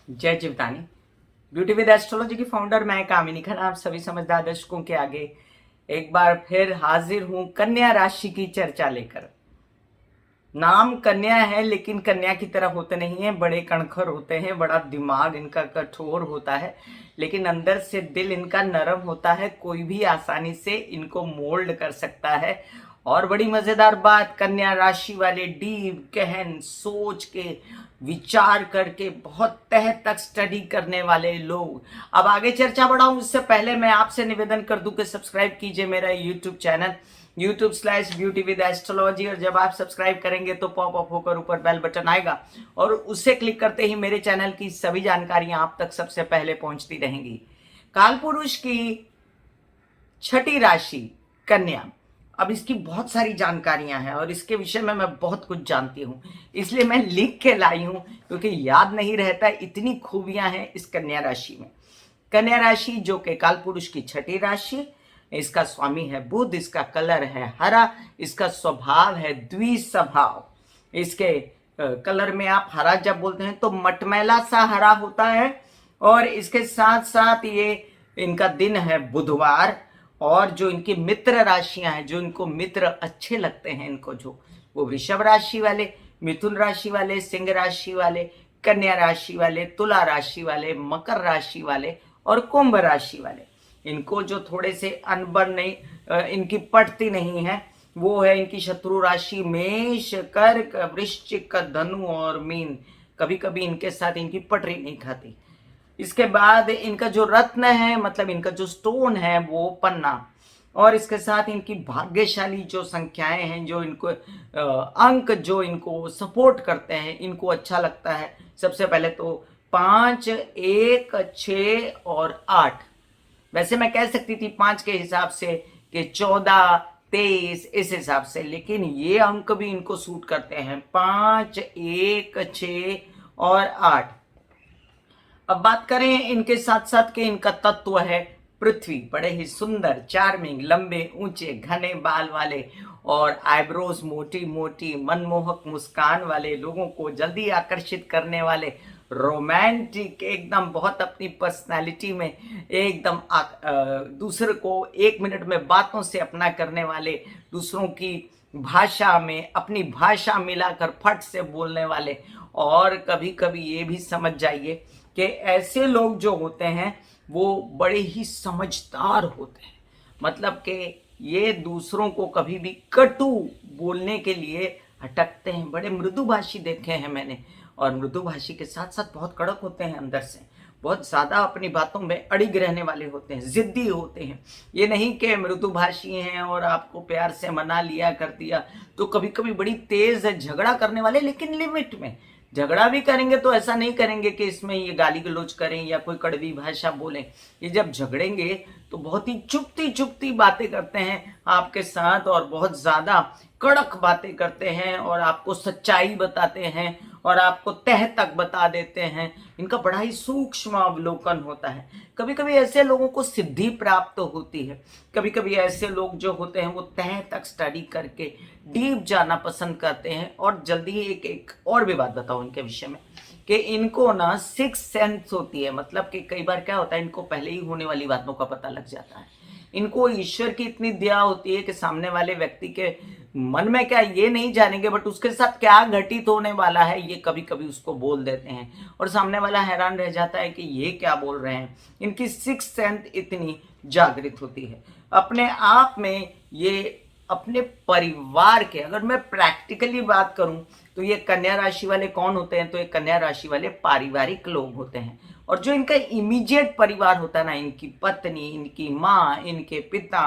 जय Jivdani. Beauty with astrology की founder मैं कामिनी खन्ना आप सभी समझदार दर्शकों के आगे एक बार फिर हाजिर हूं कन्या राशि की चर्चा लेकर। नाम कन्या है लेकिन कन्या की तरह होते नहीं है, बड़े कणखर होते हैं, बड़ा दिमाग इनका कठोर होता है, लेकिन अंदर से दिल इनका नरम होता है। कोई भी आसानी से इनको मोल्ड कर सकता है। और बड़ी मजेदार बात, कन्या राशि वाले डीप गहन सोच के विचार करके बहुत तह तक स्टडी करने वाले लोग। अब आगे चर्चा बढ़ाऊं उससे पहले मैं आपसे निवेदन कर दूं कि सब्सक्राइब कीजिए मेरा यूट्यूब चैनल YouTube/ब्यूटी विद एस्ट्रोलॉजी। और जब आप सब्सक्राइब करेंगे तो पॉप अप होकर ऊपर बेल बटन आएगा और उससे क्लिक करते ही मेरे चैनल की सभी जानकारियां आप तक सबसे पहले पहुंचती रहेंगी। कालपुरुष की छठी राशि कन्या, अब इसकी बहुत सारी जानकारियां हैं और इसके विषय में मैं बहुत कुछ जानती हूं, इसलिए मैं लिख के लाई हूं क्योंकि याद नहीं रहता, इतनी खूबियां हैं इस कन्या राशि में। कन्या राशि जो कि कालपुरुष की छठी राशि, इसका स्वामी है बुध, इसका कलर है हरा, इसका स्वभाव है द्विस्वभाव। इसके कलर में आप हरा जब बोलते हैं तो मटमैला सा हरा होता है। और इसके साथ साथ ये इनका दिन है बुधवार। और जो इनकी मित्र राशियां हैं, जो इनको मित्र अच्छे लगते हैं इनको, जो वो वृषभ राशि वाले, मिथुन राशि वाले, सिंह राशि वाले, कन्या राशि वाले, तुला राशि वाले, मकर राशि वाले और कुंभ राशि वाले। इनको जो थोड़े से अनबन नहीं, इनकी पटती नहीं है, वो है इनकी शत्रु राशि मेष, कर्क, वृश्चिक, धनु और मीन। कभी कभी इनके साथ इनकी पटरी नहीं खाती। इसके बाद इनका जो रत्न है, मतलब इनका जो स्टोन है, वो पन्ना। और इसके साथ इनकी भाग्यशाली जो संख्याएं हैं, जो इनको अंक जो इनको सपोर्ट करते हैं, इनको अच्छा लगता है। सबसे पहले तो 5, 1, 6 और 8। वैसे मैं कह सकती थी 5 के हिसाब से कि 14, 23 इस हिसाब से, लेकिन ये अंक भी इनको सूट करते हैं, 5, 1, 6 और 8। अब बात करें इनके साथ साथ के इनका तत्व है पृथ्वी। बड़े ही सुंदर, चार्मिंग, लंबे ऊंचे घने बाल वाले और आईब्रोज मोटी मोटी, मनमोहक मुस्कान वाले, लोगों को जल्दी आकर्षित करने वाले, रोमांटिक एकदम, बहुत अपनी पर्सनालिटी में एकदम दूसरे को 1 मिनट में बातों से अपना करने वाले, दूसरों की भाषा में अपनी भाषा मिलाकर फट से बोलने वाले। और कभी कभी ये भी समझ जाइए कि ऐसे लोग जो होते हैं वो बड़े ही समझदार होते हैं। मतलब कि ये दूसरों को कभी भी कटु बोलने के लिए अटकते हैं। बड़े मृदुभाषी देखे हैं मैंने, और मृदुभाषी के साथ साथ बहुत कड़क होते हैं अंदर से, बहुत ज्यादा अपनी बातों में अड़िग रहने वाले होते हैं, जिद्दी होते हैं। ये नहीं कि मृदुभाषी हैं और आपको प्यार से मना लिया कर दिया, तो कभी कभी बड़ी तेज झगड़ा करने वाले, लेकिन लिमिट में। झगड़ा भी करेंगे तो ऐसा नहीं करेंगे कि इसमें ये गाली गलौज करें या कोई कड़वी भाषा बोलें। ये जब झगड़ेंगे तो बहुत ही चुपती चुपती बातें करते हैं आपके साथ, और बहुत ज्यादा कड़क बातें करते हैं और आपको सच्चाई बताते हैं और आपको तह तक बता देते हैं। इनका बड़ा ही सूक्ष्म अवलोकन होता है। कभी कभी ऐसे लोगों को सिद्धि प्राप्त होती है। कभी कभी ऐसे लोग जो होते हैं वो तह तक स्टडी करके डीप जाना पसंद करते हैं। और जल्दी एक और भी बात बताऊं इनके विषय में, कि इनको ना 6 सेंस होती है। मतलब कि कई बार क्या होता है, इनको पहले ही होने वाली बातों का पता लग जाता है। इनको ईश्वर की इतनी दया होती है कि सामने वाले व्यक्ति के मन में क्या ये नहीं जानेंगे, बट उसके साथ क्या घटित होने वाला है ये कभी कभी उसको बोल देते हैं, और सामने वाला हैरान रह जाता है कि ये क्या बोल रहे हैं। इनकी 6 सेंस इतनी जागृत होती है अपने आप में। ये अपने परिवार के, अगर मैं प्रैक्टिकली बात करूं तो ये कन्या राशि वाले कौन होते हैं, तो ये कन्या राशि वाले पारिवारिक लोग होते हैं। और जो इनका इमीडिएट परिवार होता है ना, इनकी पत्नी, इनकी माँ, इनके पिता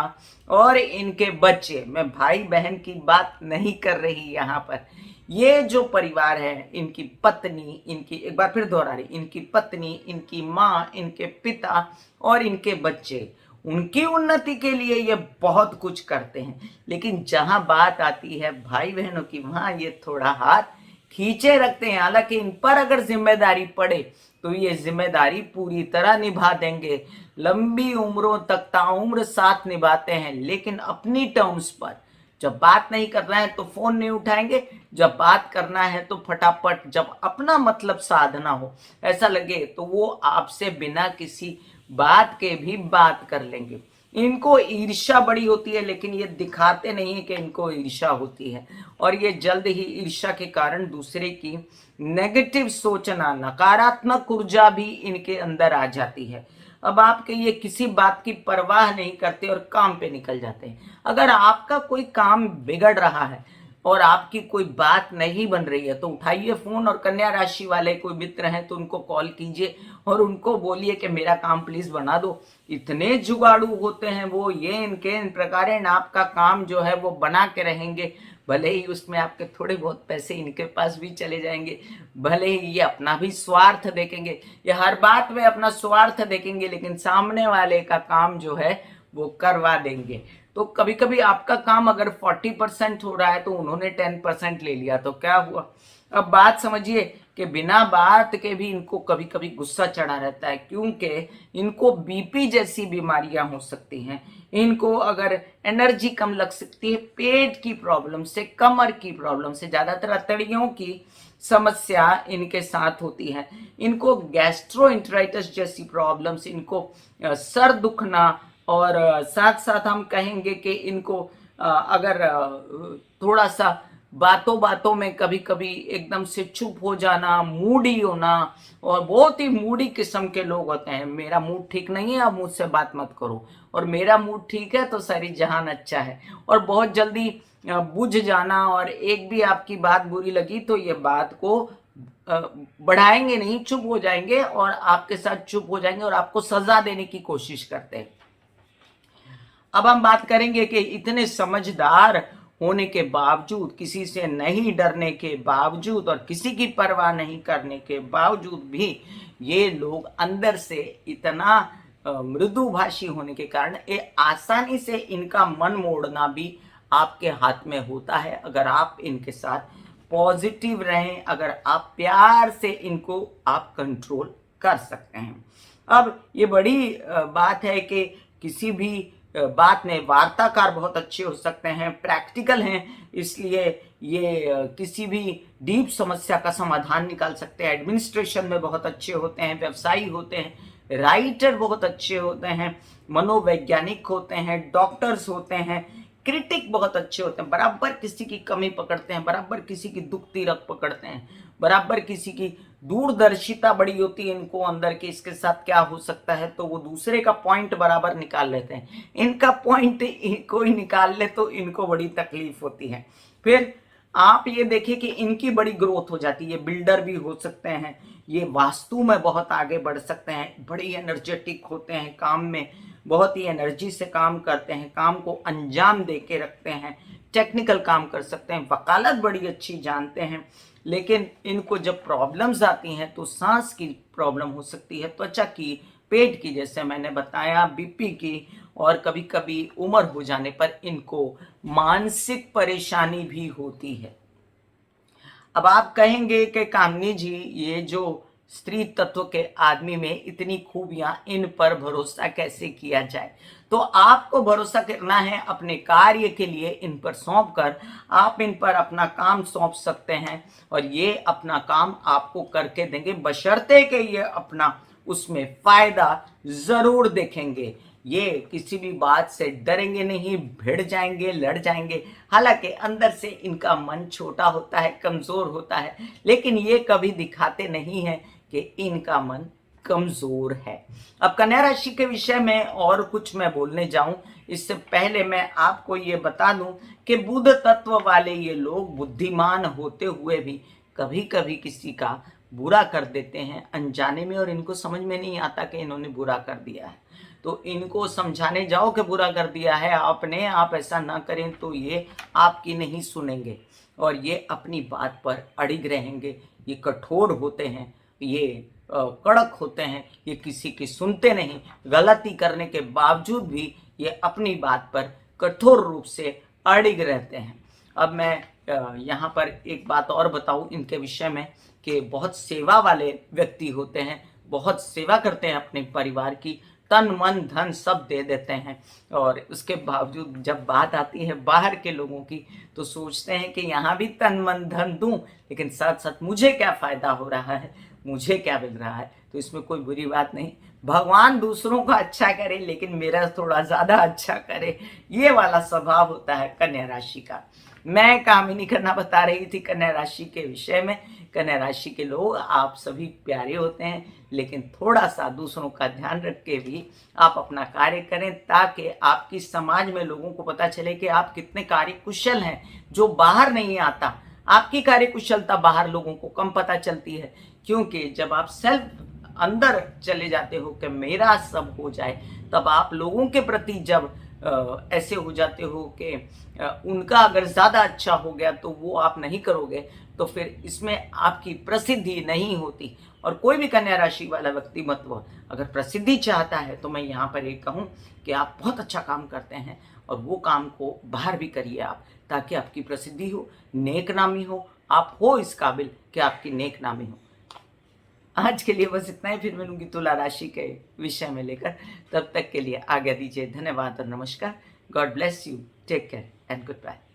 और इनके बच्चे, मैं भाई बहन की बात नहीं कर रही यहाँ पर, ये जो परिवार है, इनकी पत्नी, इनकी, एक बार फिर दोहरा रही, इनकी पत्नी, इनकी माँ, इनके पिता और इनके बच्चे, उनकी उन्नति के लिए ये बहुत कुछ करते हैं। लेकिन जहां बात आती है भाई बहनों की, वहां ये थोड़ा हाथ खींचे रखते हैं। हालांकि इन पर अगर जिम्मेदारी पड़े तो ये जिम्मेदारी पूरी तरह निभा देंगे, लंबी उम्रों तक ताउम्र साथ निभाते हैं, लेकिन अपनी टर्म्स पर, जब बात नहीं करना है तो फोन नहीं उठाएंगे, जब बात करना है तो फटाफट, जब अपना मतलब साधना हो, ऐसा लगे तो वो आपसे बिना किसी बात के भी बात कर लेंगे। इनको ईर्ष्या बड़ी होती है, लेकिन ये दिखाते नहीं है कि इनको ईर्ष्या होती है, और ये जल्द ही ईर्ष्या के कारण दूसरे की नेगेटिव सोचना, नकारात्मक ऊर्जा भी इनके अंदर आ जाती है। अब आपके ये किसी बात की परवाह नहीं करते और काम पे निकल जाते हैं। अगर आपका कोई काम बिगड़ रहा है और आपकी कोई बात नहीं बन रही है तो उठाइए फोन, और कन्या राशि वाले कोई मित्र हैं तो उनको कॉल कीजिए और उनको बोलिए कि मेरा काम प्लीज बना दो। इतने जुगाड़ू होते हैं वो, ये इनके इन प्रकार आपका काम जो है वो बना के रहेंगे। भले ही उसमें आपके थोड़े बहुत पैसे इनके पास भी चले जाएंगे, भले ही ये अपना भी स्वार्थ देखेंगे, ये हर बात में अपना स्वार्थ देखेंगे, लेकिन सामने वाले का काम जो है वो करवा देंगे। तो कभी कभी आपका काम अगर 40% हो रहा है तो उन्होंने 10% ले लिया तो क्या हुआ। अब बात समझिए कि बिना बात के भी इनको कभी कभी गुस्सा चढ़ा रहता है, क्योंकि इनको बीपी जैसी बीमारियां हो सकती हैं, इनको अगर एनर्जी कम लग सकती है, पेट की प्रॉब्लम से, कमर की प्रॉब्लम से, ज्यादातर अतड़ियों की समस्या इनके साथ होती है, इनको गैस्ट्रोइंटेराइटिस जैसी प्रॉब्लम्स, इनको सर दुखना, और साथ साथ हम कहेंगे कि इनको अगर थोड़ा सा बातों बातों में कभी कभी एकदम से चुप हो जाना, मूडी होना, और बहुत ही मूडी किस्म के लोग होते हैं। मेरा मूड ठीक नहीं है, आप मुझसे बात मत करो, और मेरा मूड ठीक है तो सारी जहान अच्छा है, और बहुत जल्दी बुझ जाना, और एक भी आपकी बात बुरी लगी तो ये बात को बढ़ाएंगे नहीं, चुप हो जाएंगे और आपके साथ चुप हो जाएंगे और आपको सजा देने की कोशिश करते हैं। अब हम बात करेंगे कि इतने समझदार होने के बावजूद, किसी से नहीं डरने के बावजूद और किसी की परवाह नहीं करने के बावजूद भी ये लोग अंदर से इतना मृदुभाषी होने के कारण ये आसानी से इनका मन मोड़ना भी आपके हाथ में होता है, अगर आप इनके साथ पॉजिटिव रहें, अगर आप प्यार से इनको आप कंट्रोल कर सकते हैं। अब ये बड़ी बात है कि किसी भी बात में वार्ताकार बहुत अच्छे हो सकते हैं, प्रैक्टिकल हैं, इसलिए ये किसी भी डीप समस्या का समाधान निकाल सकते हैं, एडमिनिस्ट्रेशन में बहुत अच्छे होते हैं, व्यवसायी होते हैं, राइटर बहुत अच्छे होते हैं, मनोवैज्ञानिक होते हैं, डॉक्टर्स होते हैं, क्रिटिक बहुत अच्छे होते हैं, बराबर किसी की कमी पकड़ते हैं, बराबर किसी की दुखती रख पकड़ते हैं, बराबर किसी की दूरदर्शिता बड़ी होती है इनको अंदर की, इसके साथ क्या हो सकता है, तो वो दूसरे का पॉइंट बराबर निकाल लेते हैं। इनका पॉइंट कोई निकाल ले तो इनको बड़ी तकलीफ होती है। फिर आप ये देखिए कि इनकी बड़ी ग्रोथ हो जाती है, बिल्डर भी हो सकते हैं, ये वास्तु में बहुत आगे बढ़ सकते हैं, बड़ी एनर्जेटिक होते हैं, काम में बहुत ही एनर्जी से काम करते हैं, काम को अंजाम दे के रखते हैं, टेक्निकल काम कर सकते हैं, वकालत बड़ी अच्छी जानते हैं। लेकिन इनको जब प्रॉब्लम्स आती हैं तो सांस की प्रॉब्लम हो सकती है, त्वचा की, पेट की, जैसे मैंने बताया, बीपी की, और कभी कभी उम्र हो जाने पर इनको मानसिक परेशानी भी होती है। अब आप कहेंगे कि कामनी जी, ये जो स्त्री तत्व के आदमी में इतनी खूबियां, इन पर भरोसा कैसे किया जाए। तो आपको भरोसा करना है अपने कार्य के लिए, इन पर सौंप कर आप इन पर अपना काम सौंप सकते हैं, और ये अपना काम आपको करके देंगे, बशर्ते कि ये अपना उसमें फायदा जरूर देखेंगे। ये किसी भी बात से डरेंगे नहीं, भिड़ जाएंगे, लड़ जाएंगे। हालांकि अंदर से इनका मन छोटा होता है, कमजोर होता है, लेकिन ये कभी दिखाते नहीं है कि इनका मन कमजोर है। अब कन्या राशि के विषय में और कुछ मैं बोलने जाऊं, इससे पहले मैं आपको ये बता दूं कि बुध तत्व वाले ये लोग बुद्धिमान होते हुए भी कभी कभी किसी का बुरा कर देते हैं अनजाने में, और इनको समझ में नहीं आता कि इन्होंने बुरा कर दिया है। तो इनको समझाने जाओ कि बुरा कर दिया है आपने, आप ऐसा ना करें, तो ये आपकी नहीं सुनेंगे और ये अपनी बात पर अड़िग रहेंगे। ये कठोर होते हैं, ये कड़क होते हैं, ये किसी की सुनते नहीं, गलती करने के बावजूद भी ये अपनी बात पर कठोर रूप से अड़िग रहते हैं। अब मैं यहाँ पर एक बात और बताऊं इनके विषय में कि बहुत सेवा वाले व्यक्ति होते हैं, बहुत सेवा करते हैं अपने परिवार की, तन मन धन सब दे देते हैं, और उसके बावजूद जब बात आती है बाहर के लोगों की तो सोचते हैं कि यहाँ भी तन मन धन दूं, लेकिन साथ साथ मुझे क्या फायदा हो रहा है, मुझे क्या मिल रहा है। तो इसमें कोई बुरी बात नहीं, भगवान दूसरों का अच्छा करे लेकिन मेरा थोड़ा ज्यादा अच्छा करे, ये वाला स्वभाव होता है कन्या राशि का। मैं कामिनी खन्ना बता रही थी कन्या राशि के विषय में। कन्या राशि के लोग आप सभी प्यारे होते हैं, लेकिन थोड़ा सा दूसरों का ध्यान रख के भी आप अपना कार्य करें, ताकि आपकी समाज में लोगों को पता चले कि आप कितने कार्य कुशल हैं, जो बाहर नहीं आता। आपकी कार्य कुशलता बाहर लोगों को कम पता चलती है, क्योंकि जब आप सेल्फ अंदर चले जाते हो कि मेरा सब हो जाए, तब आप लोगों के प्रति जब ऐसे हो जाते हो कि उनका अगर ज़्यादा अच्छा हो गया तो वो आप नहीं करोगे, तो फिर इसमें आपकी प्रसिद्धि नहीं होती। और कोई भी कन्या राशि वाला व्यक्ति मतलब अगर प्रसिद्धि चाहता है तो मैं यहाँ पर एक कहूँ कि आप बहुत अच्छा काम करते हैं, और वो काम को बाहर भी करिए आप, ताकि आपकी प्रसिद्धि हो, नेक नामी हो, आप हो इस काबिल कि आपकी नेक नामी हो। आज के लिए बस इतना ही, फिर मिलूंगी तुला राशि के विषय में लेकर। तब तक के लिए आज्ञा दीजिए, धन्यवाद और नमस्कार। God bless you, take care and good bye.